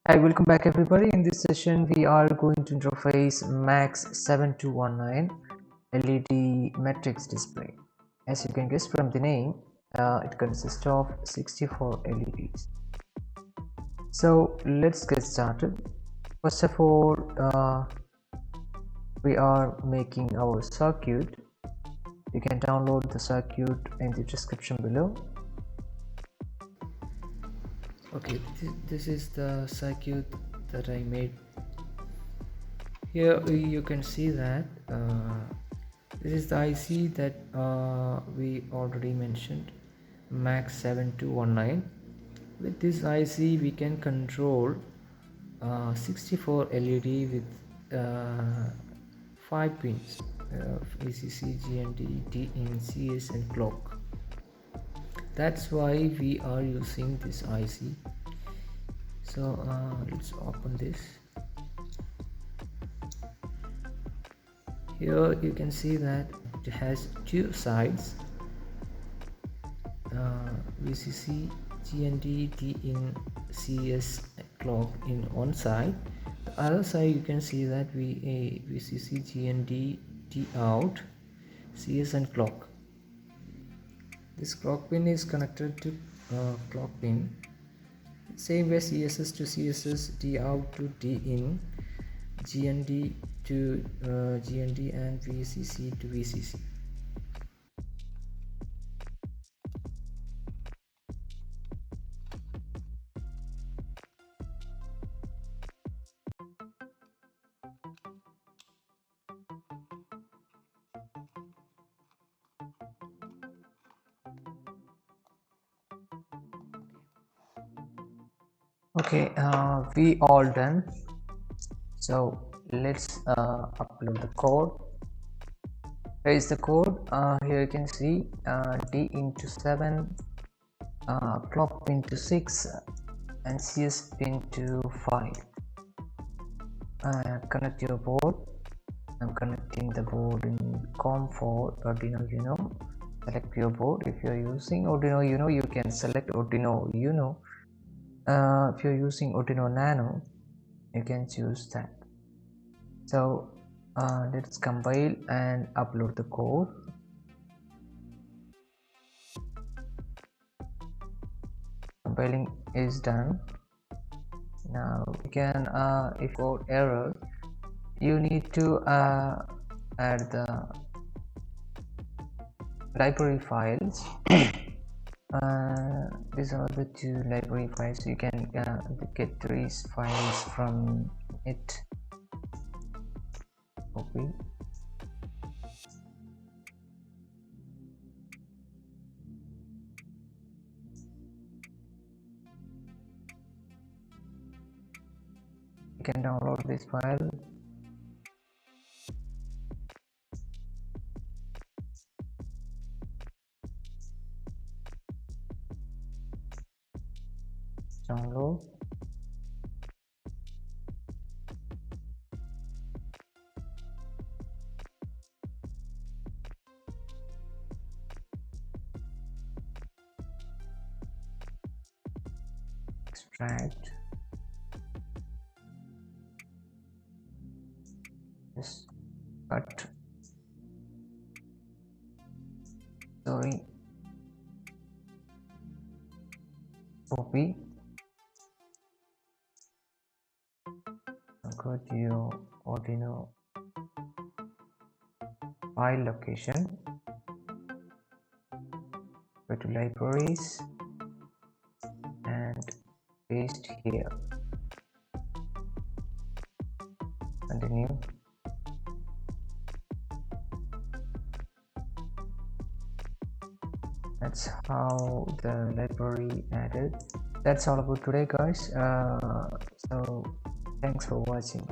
Hi, welcome back everybody. In this session we are going to interface MAX7219 LED matrix display. As you can guess from the name, it consists of 64 LEDs. So let's get started. First of all, we are making our circuit. You can download the circuit in the description below. Okay, this is the circuit that I made. Here you can see that this is the IC that we already mentioned, MAX7219. With this IC we can control 64 LED with 5 pins, VCC, GND, DIN, CS and clock. That's why we are using this IC. So let's open this. Here you can see that it has two sides, VCC, GND, DIN, CS clock in one side. The other side you can see that VCC, GND, D out, CS and clock. This clock pin is connected to clock pin, same way CSS to CSS, D out to D in, GND to GND and VCC to VCC. Okay, we all done. So let's upload the code. Here is the code. Here you can see D into 7, clock pin to 6 and CS pin to 5. Connect your board. I'm connecting the board in COM for Arduino Uno. Select your board. If you're using Arduino Uno, you can select Arduino Uno. If you're using Arduino Nano, you can choose that. So let's compile and upload the code. Compiling is done. Now you can, if code error, you need to add the library files. These are the two library files. You can get these files from it. Copy. You can download this file. Download. Extract. Just cut. Sorry. Copy. Go to your Arduino file location. Go to libraries and paste here. Continue. That's how the library added. That's all about today, guys. So thanks for watching.